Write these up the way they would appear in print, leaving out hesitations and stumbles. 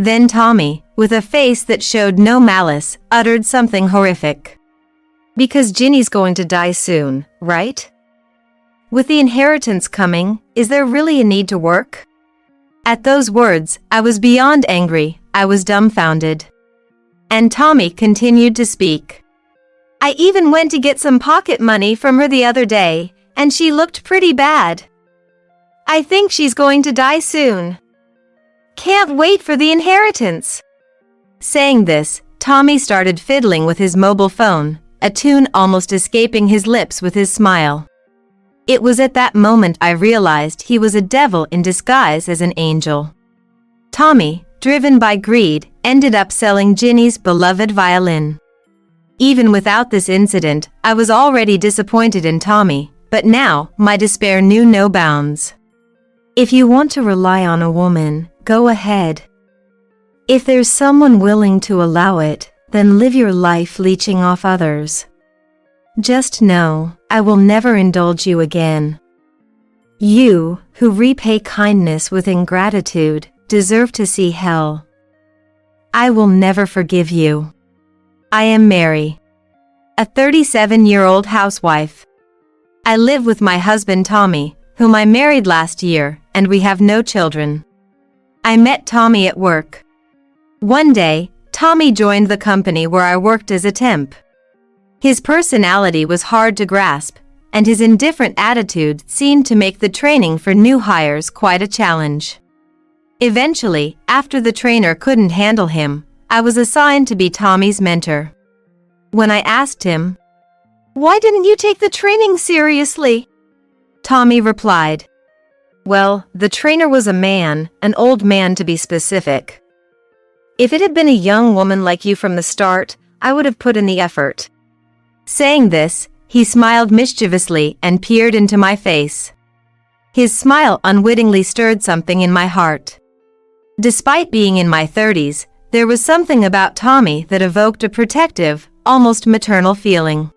Then Tommy, with a face that showed no malice, uttered something horrific. "Because Ginny's going to die soon, right? With the inheritance coming, is there really a need to work?" At those words, I was beyond angry. I was dumbfounded. And Tommy continued to speak. "I even went to get some pocket money from her the other day, and she looked pretty bad. I think she's going to die soon. Can't wait for the inheritance." Saying this, Tommy started fiddling with his mobile phone, a tune almost escaping his lips with his smile. It was at that moment I realized he was a devil in disguise as an angel. Tommy, driven by greed, ended up selling Ginny's beloved violin. Even without this incident, I was already disappointed in Tommy, but now my despair knew no bounds. If you want to rely on a woman, go ahead. If there's someone willing to allow it, then live your life leeching off others. Just know, I will never indulge you again. You, who repay kindness with ingratitude, deserve to see hell. I will never forgive you. I am Mary, a 37-year-old housewife. I live with my husband Tommy, whom I married last year, and we have no children. I met Tommy at work. One day, Tommy joined the company where I worked as a temp. His personality was hard to grasp, and his indifferent attitude seemed to make the training for new hires quite a challenge. Eventually, after the trainer couldn't handle him, I was assigned to be Tommy's mentor. When I asked him, "Why didn't you take the training seriously?" Tommy replied, "Well, the trainer was a man, an old man to be specific. If it had been a young woman like you from the start, I would have put in the effort." Saying this, he smiled mischievously and peered into my face. His smile unwittingly stirred something in my heart. Despite being in my 30s, there was something about Tommy that evoked a protective, almost maternal feeling.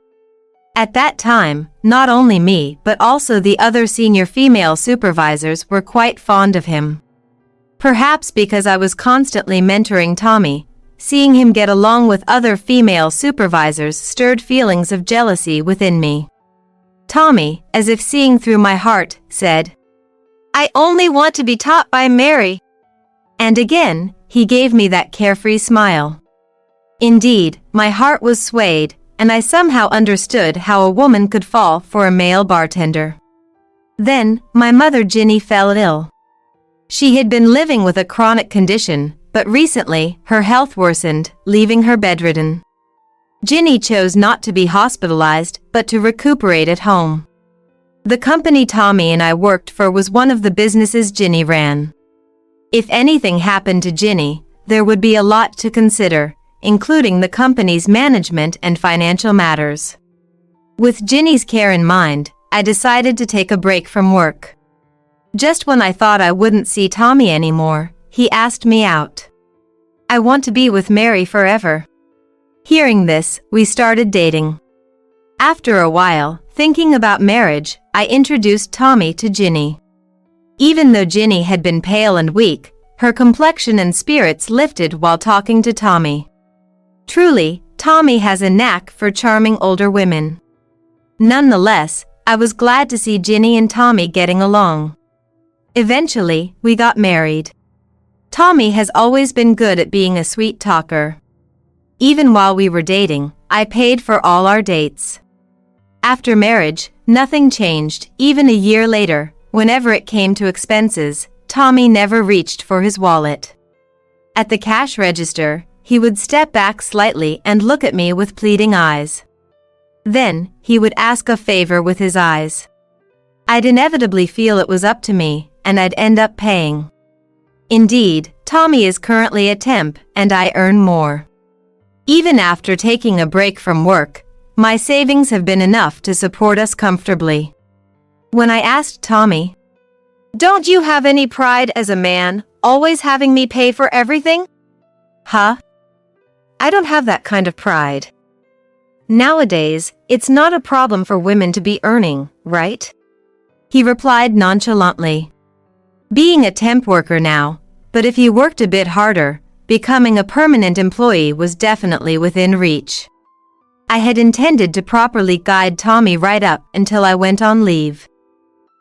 At that time, not only me but also the other senior female supervisors were quite fond of him. Perhaps because I was constantly mentoring Tommy, seeing him get along with other female supervisors stirred feelings of jealousy within me. Tommy, as if seeing through my heart, said, "I only want to be taught by Mary." And again, he gave me that carefree smile. Indeed, my heart was swayed, and I somehow understood how a woman could fall for a male bartender. Then, my mother Ginny fell ill. She had been living with a chronic condition, but recently, her health worsened, leaving her bedridden. Ginny chose not to be hospitalized, but to recuperate at home. The company Tommy and I worked for was one of the businesses Ginny ran. If anything happened to Ginny, there would be a lot to consider, including the company's management and financial matters. With Ginny's care in mind, I decided to take a break from work. Just when I thought I wouldn't see Tommy anymore, he asked me out. "I want to be with Mary forever." Hearing this, we started dating. After a while, thinking about marriage, I introduced Tommy to Ginny. Even though Ginny had been pale and weak, her complexion and spirits lifted while talking to Tommy. Truly, Tommy has a knack for charming older women. Nonetheless, I was glad to see Ginny and Tommy getting along. Eventually, we got married. Tommy has always been good at being a sweet talker. Even while we were dating, I paid for all our dates. After marriage, nothing changed. Even a year later, whenever it came to expenses, Tommy never reached for his wallet. At the cash register, he would step back slightly and look at me with pleading eyes. Then, he would ask a favor with his eyes. I'd inevitably feel it was up to me, and I'd end up paying. Indeed, Tommy is currently a temp, and I earn more. Even after taking a break from work, my savings have been enough to support us comfortably. When I asked Tommy, "Don't you have any pride as a man, always having me pay for everything?" "Huh? I don't have that kind of pride. Nowadays, it's not a problem for women to be earning, right?" He replied nonchalantly. "Being a temp worker now, but if you worked a bit harder, becoming a permanent employee was definitely within reach. I had intended to properly guide Tommy right up until I went on leave.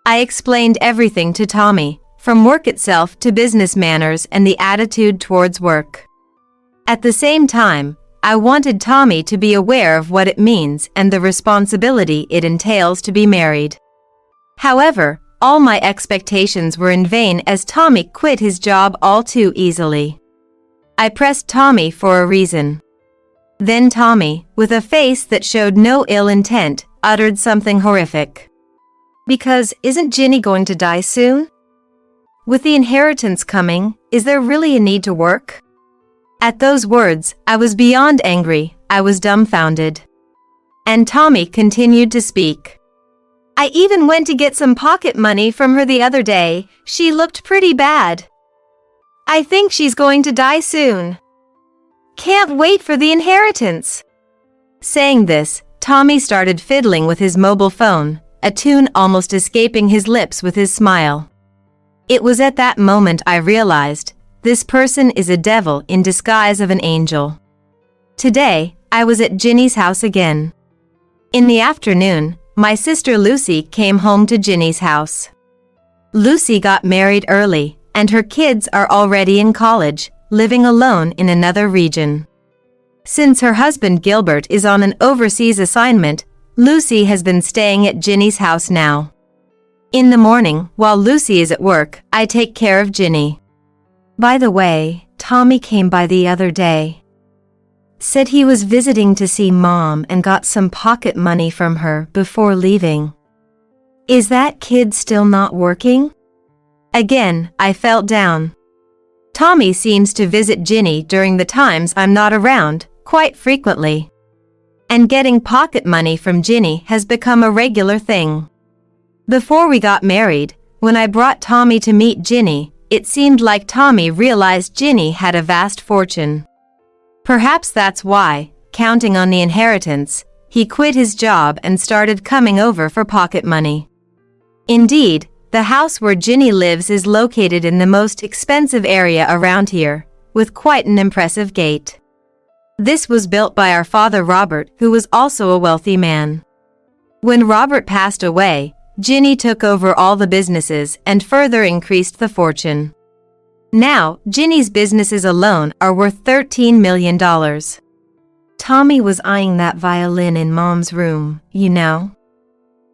I explained everything to Tommy, from work itself to business manners and the attitude towards work. At the same time, I wanted Tommy to be aware of what it means and the responsibility it entails to be married. However, all my expectations were in vain as Tommy quit his job all too easily. I pressed Tommy for a reason. Then Tommy, with a face that showed no ill intent, uttered something horrific. Because isn't Ginny going to die soon? With the inheritance coming, is there really a need to work? At those words, I was beyond angry, I was dumbfounded. And Tommy continued to speak. I even went to get some pocket money from her the other day. She looked pretty bad. I think she's going to die soon. Can't wait for the inheritance. Saying this, Tommy started fiddling with his mobile phone, a tune almost escaping his lips with his smile. It was at that moment I realized, this person is a devil in disguise of an angel. Today, I was at Ginny's house again. In the afternoon, my sister Lucy came home to Ginny's house. Lucy got married early, and her kids are already in college, living alone in another region. Since her husband Gilbert is on an overseas assignment, Lucy has been staying at Ginny's house now. In the morning, while Lucy is at work, I take care of Ginny. By the way, Tommy came by the other day. Said he was visiting to see Mom and got some pocket money from her before leaving. Is that kid still not working? Again, I felt down. Tommy seems to visit Ginny during the times I'm not around, quite frequently. And getting pocket money from Ginny has become a regular thing. Before we got married, when I brought Tommy to meet Ginny, it seemed like Tommy realized Ginny had a vast fortune. Perhaps that's why, counting on the inheritance, he quit his job and started coming over for pocket money. Indeed, the house where Ginny lives is located in the most expensive area around here, with quite an impressive gate. This was built by our father Robert, who was also a wealthy man. When Robert passed away, Ginny took over all the businesses and further increased the fortune. Now, Ginny's businesses alone are worth $13 million. Tommy was eyeing that violin in Mom's room, you know.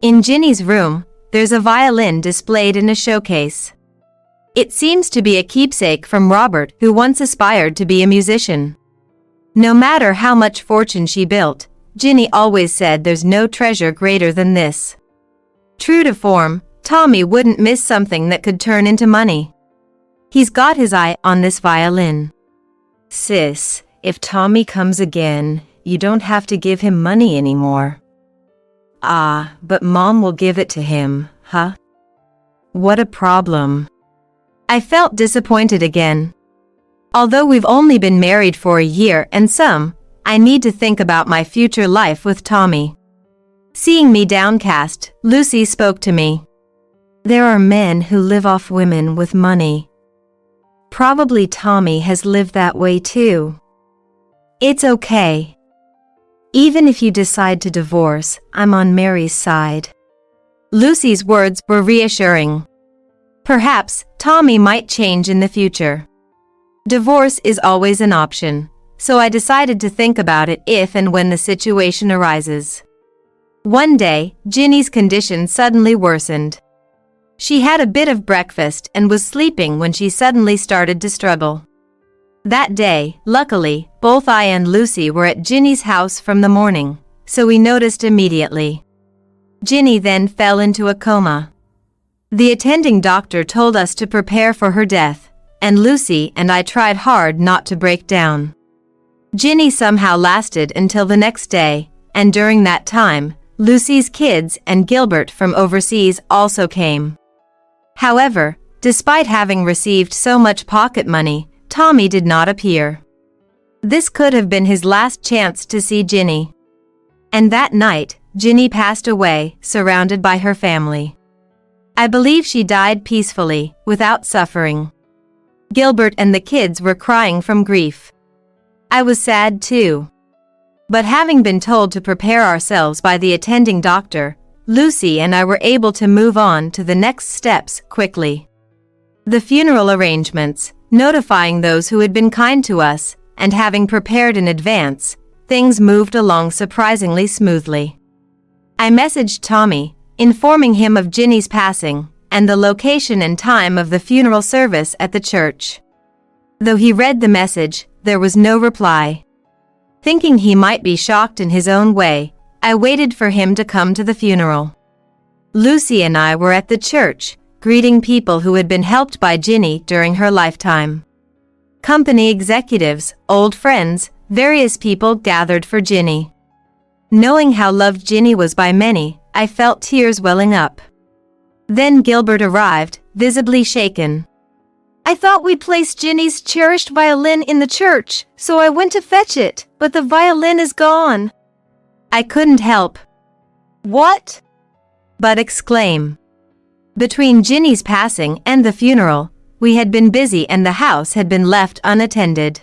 In Ginny's room, there's a violin displayed in a showcase. It seems to be a keepsake from Robert, who once aspired to be a musician. No matter how much fortune she built, Ginny always said there's no treasure greater than this. True to form, Tommy wouldn't miss something that could turn into money. He's got his eye on this violin. Sis, if Tommy comes again, you don't have to give him money anymore. Ah, but Mom will give it to him, huh? What a problem. I felt disappointed again. Although we've only been married for a year and some, I need to think about my future life with Tommy. Seeing me downcast, Lucy spoke to me. There are men who live off women with money. Probably Tommy has lived that way too. It's okay. Even if you decide to divorce, I'm on Mary's side. Lucy's words were reassuring. Perhaps Tommy might change in the future. Divorce is always an option, so I decided to think about it if and when the situation arises. One day, Ginny's condition suddenly worsened. She had a bit of breakfast and was sleeping when she suddenly started to struggle. That day, luckily, both I and Lucy were at Ginny's house from the morning, so we noticed immediately. Ginny then fell into a coma. The attending doctor told us to prepare for her death, and Lucy and I tried hard not to break down. Ginny somehow lasted until the next day, and during that time, Lucy's kids and Gilbert from overseas also came. However, despite having received so much pocket money, Tommy did not appear. This could have been his last chance to see Ginny. And that night, Ginny passed away, surrounded by her family. I believe she died peacefully, without suffering. Gilbert and the kids were crying from grief. I was sad too. But having been told to prepare ourselves by the attending doctor, Lucy and I were able to move on to the next steps quickly. The funeral arrangements, notifying those who had been kind to us, and having prepared in advance, things moved along surprisingly smoothly. I messaged Tommy, informing him of Ginny's passing, and the location and time of the funeral service at the church. Though he read the message, there was no reply. Thinking he might be shocked in his own way, I waited for him to come to the funeral. Lucy and I were at the church, greeting people who had been helped by Ginny during her lifetime. Company executives, old friends, various people gathered for Ginny. Knowing how loved Ginny was by many, I felt tears welling up. Then Gilbert arrived, visibly shaken. I thought we'd placed Ginny's cherished violin in the church, so I went to fetch it, but the violin is gone. I couldn't help. What? But exclaim. Between Ginny's passing and the funeral, we had been busy and the house had been left unattended.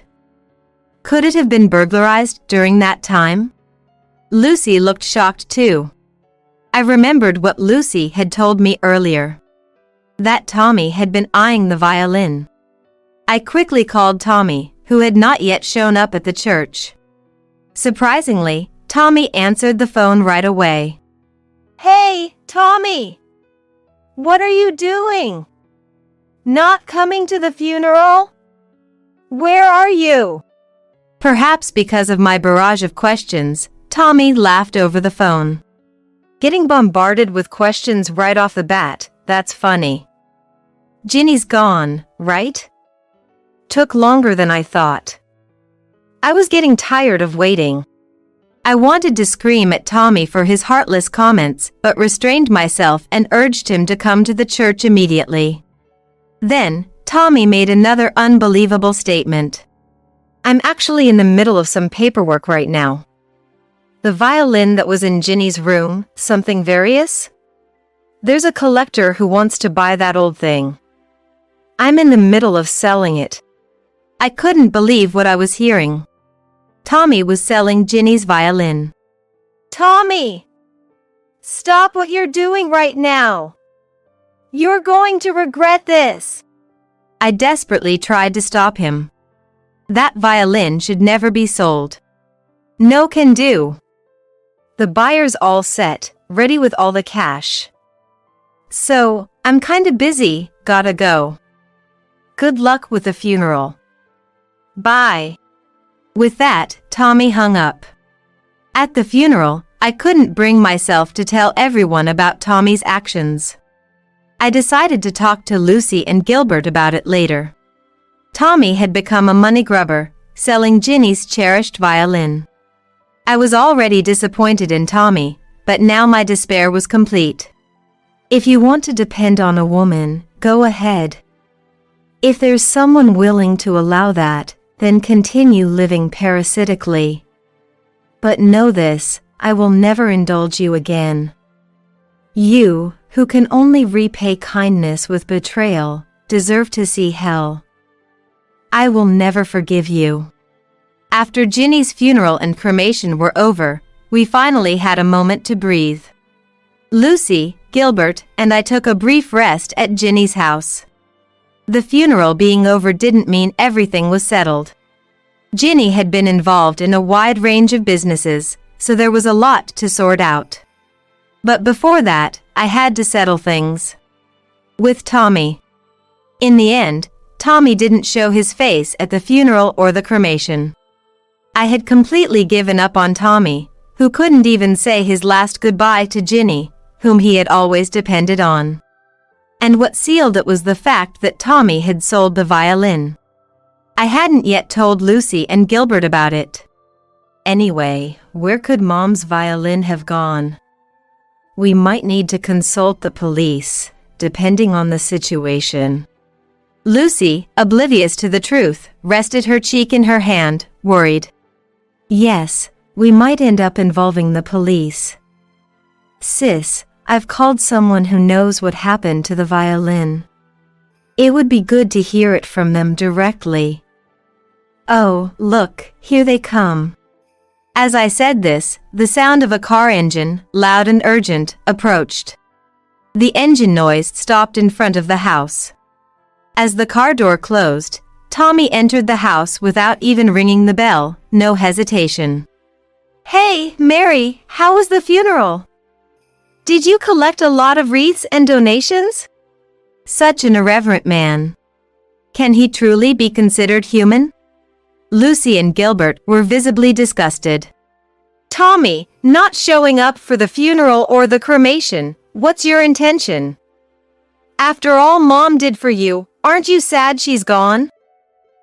Could it have been burglarized during that time? Lucy looked shocked too. I remembered what Lucy had told me earlier. That Tommy had been eyeing the violin. I quickly called Tommy, who had not yet shown up at the church. Surprisingly, Tommy answered the phone right away. Hey, Tommy! What are you doing? Not coming to the funeral? Where are you? Perhaps because of my barrage of questions, Tommy laughed over the phone. Getting bombarded with questions right off the bat, that's funny. Ginny's gone, right? Took longer than I thought. I was getting tired of waiting. I wanted to scream at Tommy for his heartless comments, but restrained myself and urged him to come to the church immediately. Then, Tommy made another unbelievable statement. I'm actually in the middle of some paperwork right now. The violin that was in Ginny's room, something various? There's a collector who wants to buy that old thing. I'm in the middle of selling it. I couldn't believe what I was hearing. Tommy was selling Ginny's violin. Tommy! Stop what you're doing right now. You're going to regret this. I desperately tried to stop him. That violin should never be sold. No can do. The buyer's all set, ready with all the cash. So, I'm kinda busy, gotta go. Good luck with the funeral. Bye. With that, Tommy hung up. At the funeral, I couldn't bring myself to tell everyone about Tommy's actions. I decided to talk to Lucy and Gilbert about it later. Tommy had become a money grubber, selling Ginny's cherished violin. I was already disappointed in Tommy, but now my despair was complete. If you want to depend on a woman, go ahead. If there's someone willing to allow that, then continue living parasitically. But know this, I will never indulge you again. You, who can only repay kindness with betrayal, deserve to see hell. I will never forgive you. After Ginny's funeral and cremation were over, we finally had a moment to breathe. Lucy, Gilbert, and I took a brief rest at Ginny's house. The funeral being over didn't mean everything was settled. Ginny had been involved in a wide range of businesses, so there was a lot to sort out. But before that, I had to settle things. With Tommy. In the end, Tommy didn't show his face at the funeral or the cremation. I had completely given up on Tommy, who couldn't even say his last goodbye to Ginny, whom he had always depended on. And what sealed it was the fact that Tommy had sold the violin. I hadn't yet told Lucy and Gilbert about it. Anyway, where could Mom's violin have gone? We might need to consult the police, depending on the situation. Lucy, oblivious to the truth, rested her cheek in her hand, worried. Yes, we might end up involving the police. Sis, I've called someone who knows what happened to the violin. It would be good to hear it from them directly. Oh, look, here they come. As I said this, the sound of a car engine, loud and urgent, approached. The engine noise stopped in front of the house. As the car door closed, Tommy entered the house without even ringing the bell, no hesitation. Hey, Mary, how was the funeral? Did you collect a lot of wreaths and donations? Such an irreverent man. Can he truly be considered human? Lucy and Gilbert were visibly disgusted. Tommy, not showing up for the funeral or the cremation, what's your intention? After all Mom did for you, aren't you sad she's gone?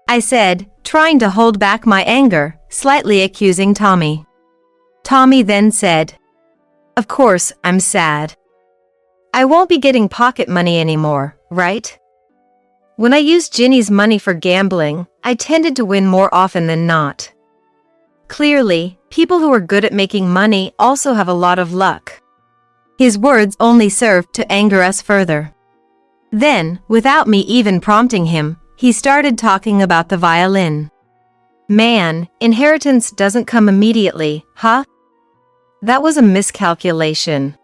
I said, trying to hold back my anger, slightly accusing Tommy. Tommy then said, Of course, I'm sad. I won't be getting pocket money anymore, right? When I used Ginny's money for gambling, I tended to win more often than not. Clearly, people who are good at making money also have a lot of luck. His words only served to anger us further. Then, without me even prompting him, he started talking about the violin. Man, inheritance doesn't come immediately, huh? That was a miscalculation.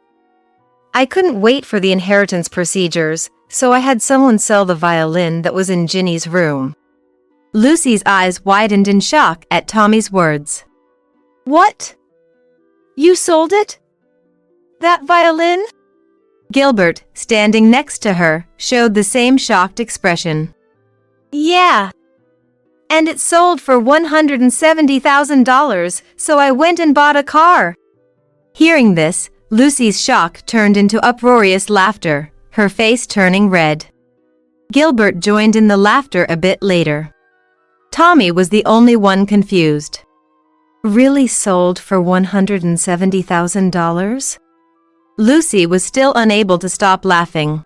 I couldn't wait for the inheritance procedures, so I had someone sell the violin that was in Ginny's room. Lucy's eyes widened in shock at Tommy's words. What? You sold it? That violin? Gilbert, standing next to her, showed the same shocked expression. Yeah. And it sold for $170,000, so I went and bought a car. Hearing this, Lucy's shock turned into uproarious laughter, her face turning red. Gilbert joined in the laughter a bit later. Tommy was the only one confused. Really sold for $170,000? Lucy was still unable to stop laughing.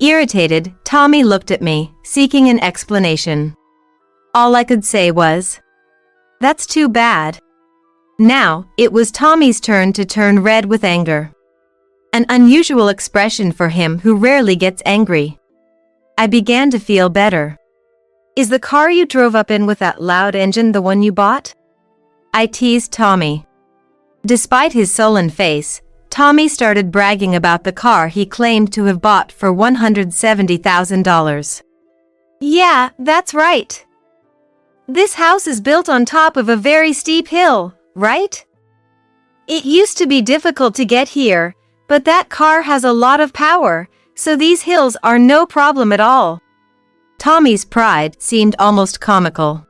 Irritated, Tommy looked at me, seeking an explanation. All I could say was, That's too bad. Now, it was Tommy's turn to turn red with anger. An unusual expression for him who rarely gets angry. I began to feel better. Is the car you drove up in with that loud engine the one you bought? I teased Tommy. Despite his sullen face, Tommy started bragging about the car he claimed to have bought for $170,000. Yeah, that's right. This house is built on top of a very steep hill, right? It used to be difficult to get here, but that car has a lot of power, so these hills are no problem at all. Tommy's pride seemed almost comical.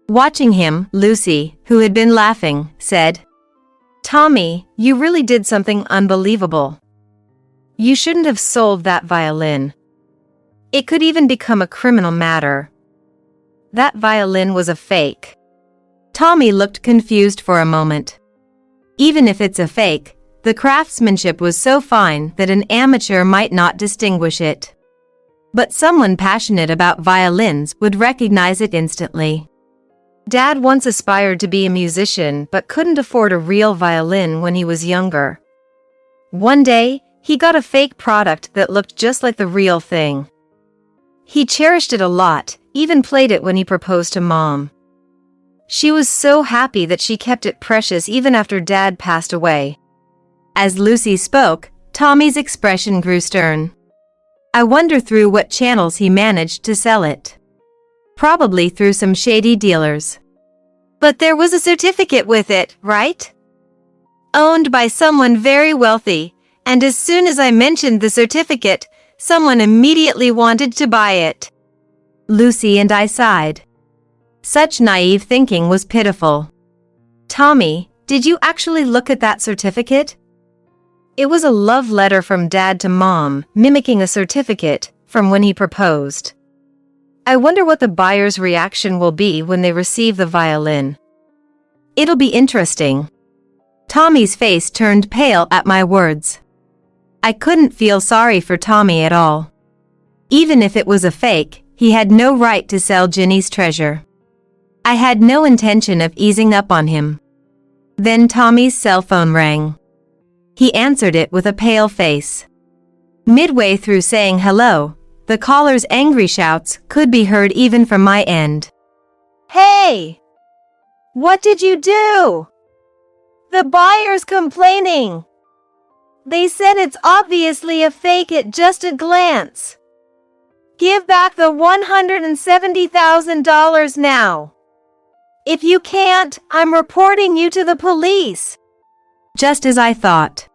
Watching him, Lucy, who had been laughing, said, Tommy, you really did something unbelievable. You shouldn't have sold that violin. It could even become a criminal matter. That violin was a fake. Tommy looked confused for a moment. Even if it's a fake, the craftsmanship was so fine that an amateur might not distinguish it. But someone passionate about violins would recognize it instantly. Dad once aspired to be a musician but couldn't afford a real violin when he was younger. One day, he got a fake product that looked just like the real thing. He cherished it a lot, even played it when he proposed to Mom. She was so happy that she kept it precious even after Dad passed away. As Lucy spoke, Tommy's expression grew stern. I wonder through what channels he managed to sell it. Probably through some shady dealers. But there was a certificate with it, right? Owned by someone very wealthy, and as soon as I mentioned the certificate, someone immediately wanted to buy it. Lucy and I sighed. Such naive thinking was pitiful. Tommy, did you actually look at that certificate? It was a love letter from Dad to Mom, mimicking a certificate from when he proposed. I wonder what the buyer's reaction will be when they receive the violin. It'll be interesting. Tommy's face turned pale at my words. I couldn't feel sorry for Tommy at all. Even if it was a fake, he had no right to sell Ginny's treasure. I had no intention of easing up on him. Then Tommy's cell phone rang. He answered it with a pale face. Midway through saying hello, the caller's angry shouts could be heard even from my end. "Hey! What did you do? The buyer's complaining. They said it's obviously a fake at just a glance. Give back the $170,000 now. If you can't, I'm reporting you to the police." Just as I thought.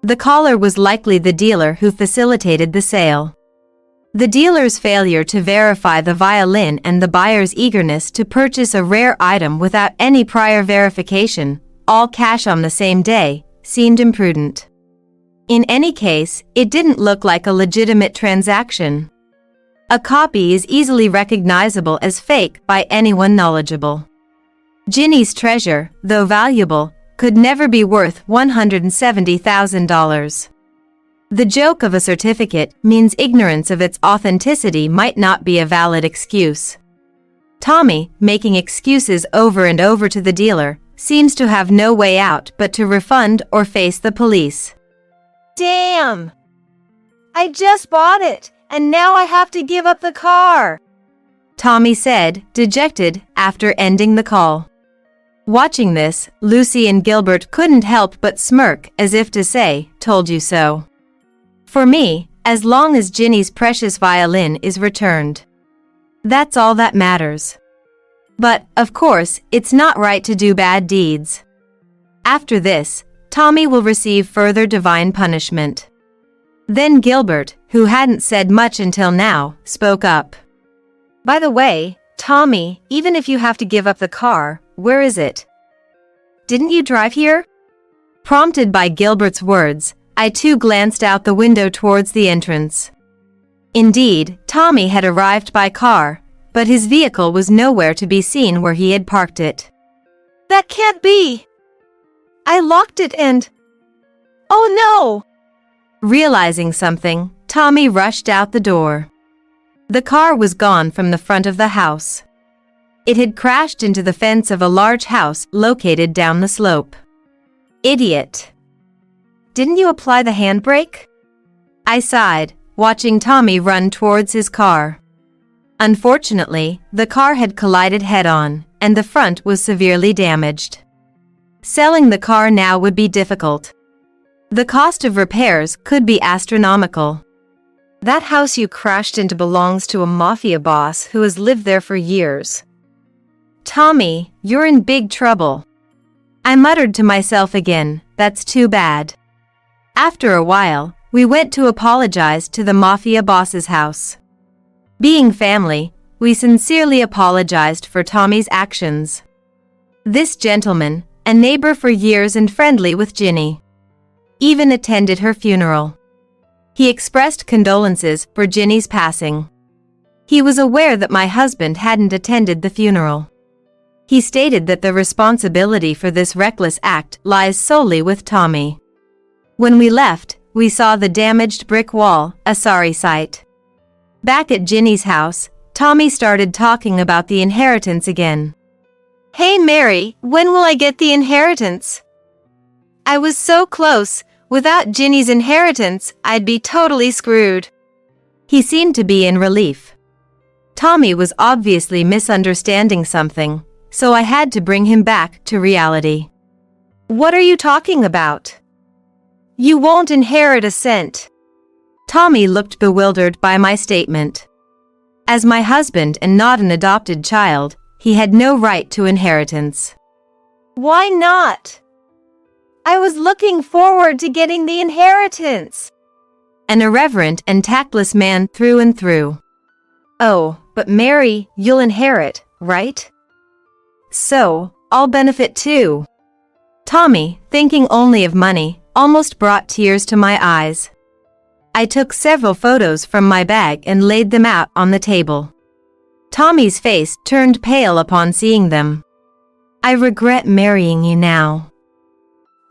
The caller was likely the dealer who facilitated the sale. The dealer's failure to verify the violin and the buyer's eagerness to purchase a rare item without any prior verification, all cash on the same day, seemed imprudent. In any case, it didn't look like a legitimate transaction. A copy is easily recognizable as fake by anyone knowledgeable. Ginny's treasure, though valuable, could never be worth $170,000. The joke of a certificate means ignorance of its authenticity might not be a valid excuse. Tommy, making excuses over and over to the dealer, seems to have no way out but to refund or face the police. "Damn! I just bought it, and now I have to give up the car," Tommy said, dejected, after ending the call. Watching this, Lucy and Gilbert couldn't help but smirk as if to say, "Told you so." For me, as long as Ginny's precious violin is returned, that's all that matters. But, of course, it's not right to do bad deeds. After this, Tommy will receive further divine punishment. Then Gilbert, who hadn't said much until now, spoke up. "By the way, Tommy, even if you have to give up the car, where is it? Didn't you drive here?" Prompted by Gilbert's words, I too glanced out the window towards the entrance. Indeed, Tommy had arrived by car, but his vehicle was nowhere to be seen where he had parked it. "That can't be! I locked it and... Oh no!" Realizing something, Tommy rushed out the door. The car was gone from the front of the house. It had crashed into the fence of a large house located down the slope. "Idiot! Didn't you apply the handbrake?" I sighed, watching Tommy run towards his car. Unfortunately, the car had collided head-on, and the front was severely damaged. Selling the car now would be difficult. The cost of repairs could be astronomical. "That house you crashed into belongs to a mafia boss who has lived there for years. Tommy, you're in big trouble." I muttered to myself again, "That's too bad." After a while, we went to apologize to the mafia boss's house. Being family, we sincerely apologized for Tommy's actions. This gentleman, a neighbor for years and friendly with Ginny, even attended her funeral. He expressed condolences for Ginny's passing. He was aware that my husband hadn't attended the funeral. He stated that the responsibility for this reckless act lies solely with Tommy. When we left, we saw the damaged brick wall, a sorry sight. Back at Ginny's house, Tommy started talking about the inheritance again. "Hey Mary, when will I get the inheritance? I was so close. Without Ginny's inheritance, I'd be totally screwed." He seemed to be in relief. Tommy was obviously misunderstanding something, so I had to bring him back to reality. "What are you talking about? You won't inherit a cent." Tommy looked bewildered by my statement. As my husband and not an adopted child, he had no right to inheritance. "Why not? I was looking forward to getting the inheritance." An irreverent and tactless man through and through. "Oh, but Mary, you'll inherit, right? So, I'll benefit too." Tommy, thinking only of money, almost brought tears to my eyes. I took several photos from my bag and laid them out on the table. Tommy's face turned pale upon seeing them. "I regret marrying you now.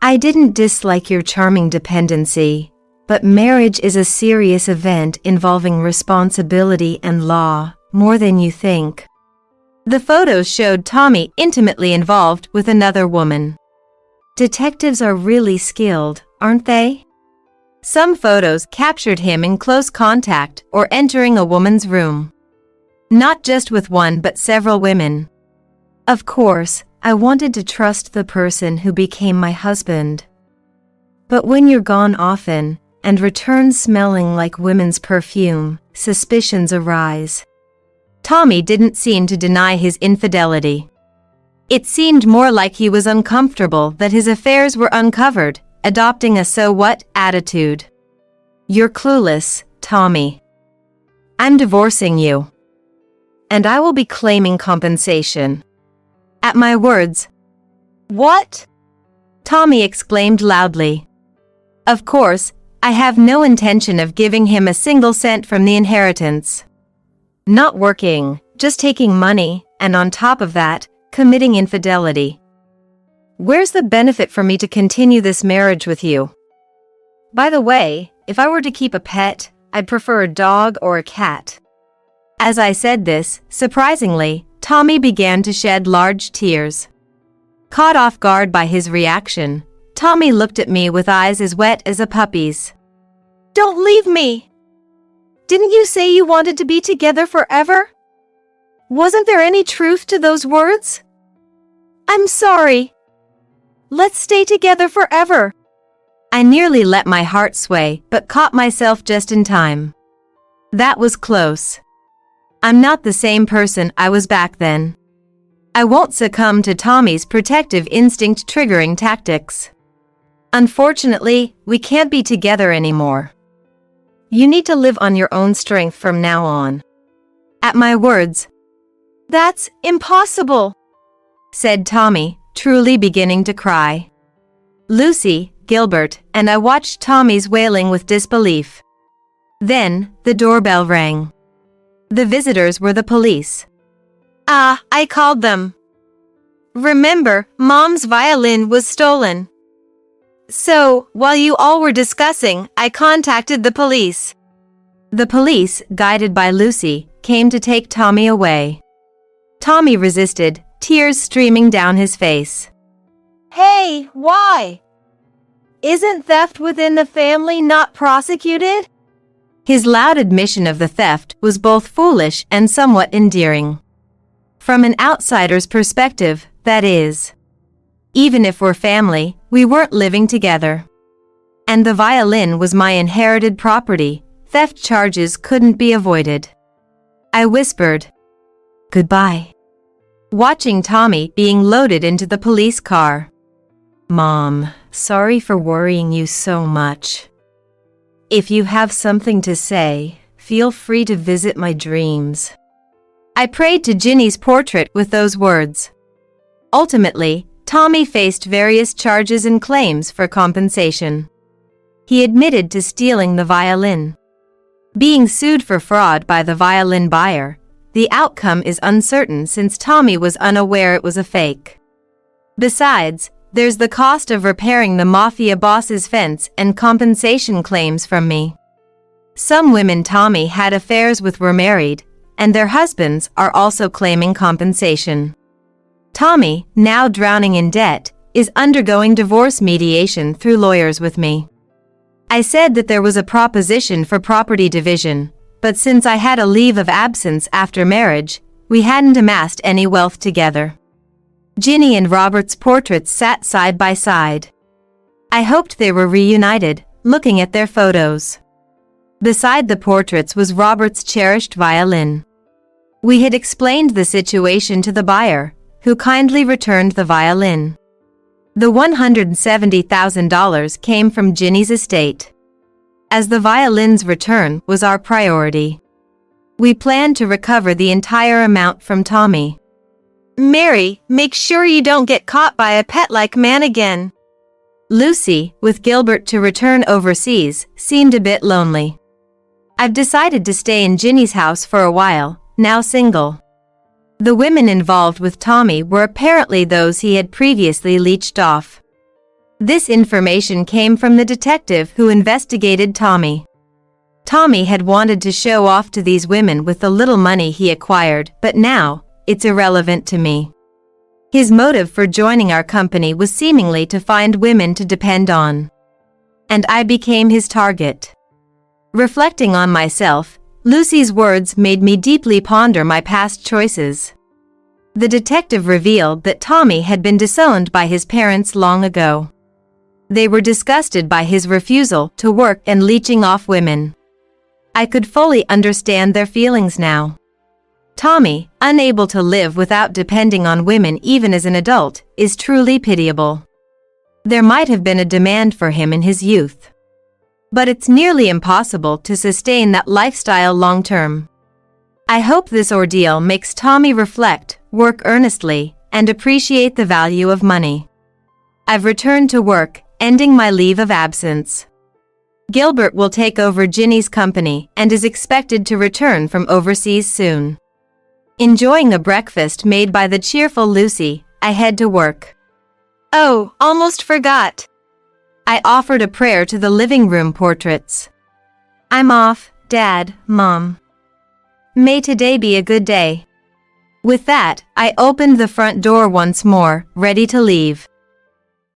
I didn't dislike your charming dependency, but marriage is a serious event involving responsibility and law, more than you think." The photos showed Tommy intimately involved with another woman. "Detectives are really skilled, aren't they?" Some photos captured him in close contact or entering a woman's room. Not just with one but several women. Of course, I wanted to trust the person who became my husband. But when you're gone often, and return smelling like women's perfume, suspicions arise. Tommy didn't seem to deny his infidelity. It seemed more like he was uncomfortable that his affairs were uncovered, adopting a so what attitude. You're clueless, Tommy. I'm divorcing you. And I will be claiming compensation. At my words. What? Tommy exclaimed loudly. Of course, I have no intention of giving him a single cent from the inheritance. Not working, just taking money, and on top of that, committing infidelity. Where's the benefit for me to continue this marriage with you? By the way, if I were to keep a pet, I'd prefer a dog or a cat. As I said this, surprisingly, Tommy began to shed large tears. Caught off guard by his reaction, Tommy looked at me with eyes as wet as a puppy's. Don't leave me! Didn't you say you wanted to be together forever? Wasn't there any truth to those words? I'm sorry. Let's stay together forever. I nearly let my heart sway, but caught myself just in time. That was close. I'm not the same person I was back then. I won't succumb to Tommy's protective instinct triggering tactics. Unfortunately, we can't be together anymore. You need to live on your own strength from now on. At my words. That's impossible, said Tommy, truly beginning to cry. Lucy, Gilbert, and I watched Tommy's wailing with disbelief. Then, the doorbell rang. The visitors were the police. I called them. Remember, Mom's violin was stolen. So, while you all were discussing, I contacted the police. The police, guided by Lucy, came to take Tommy away. Tommy resisted, tears streaming down his face. Hey, why? Isn't theft within the family not prosecuted? His loud admission of the theft was both foolish and somewhat endearing. From an outsider's perspective, that is. Even if we're family, we weren't living together. And the violin was my inherited property, theft charges couldn't be avoided. I whispered, "Goodbye," watching Tommy being loaded into the police car. Mom, sorry for worrying you so much. If you have something to say, feel free to visit my dreams. I prayed to Ginny's portrait with those words. Ultimately, Tommy faced various charges and claims for compensation. He admitted to stealing the violin. Being sued for fraud by the violin buyer, the outcome is uncertain since Tommy was unaware it was a fake. Besides, there's the cost of repairing the mafia boss's fence and compensation claims from me. Some women Tommy had affairs with were married, and their husbands are also claiming compensation. Tommy, now drowning in debt, is undergoing divorce mediation through lawyers with me. I said that there was a proposition for property division, but since I had a leave of absence after marriage, we hadn't amassed any wealth together. Ginny and Robert's portraits sat side by side. I hoped they were reunited, looking at their photos. Beside the portraits was Robert's cherished violin. We had explained the situation to the buyer, who kindly returned the violin. The $170,000 came from Ginny's estate. As the violin's return was our priority. We planned to recover the entire amount from Tommy. Mary, make sure you don't get caught by a pet-like man again. Lucy, with Gilbert to return overseas, seemed a bit lonely. I've decided to stay in Ginny's house for a while, now single. The women involved with Tommy were apparently those he had previously leeched off. This information came from the detective who investigated Tommy. Tommy had wanted to show off to these women with the little money he acquired, but now, it's irrelevant to me. His motive for joining our company was seemingly to find women to depend on. and I became his target. Reflecting on myself, Lucy's words made me deeply ponder my past choices. The detective revealed that Tommy had been disowned by his parents long ago. They were disgusted by his refusal to work and leeching off women. I could fully understand their feelings now. Tommy, unable to live without depending on women even as an adult, is truly pitiable. There might have been a demand for him in his youth. But it's nearly impossible to sustain that lifestyle long term. I hope this ordeal makes Tommy reflect, work earnestly, and appreciate the value of money. I've returned to work, ending my leave of absence. Gilbert will take over Ginny's company and is expected to return from overseas soon. Enjoying a breakfast made by the cheerful Lucy, I head to work. Oh, almost forgot. I offered a prayer to the living room portraits. I'm off, Dad, Mom. May today be a good day. With that, I opened the front door once more, ready to leave.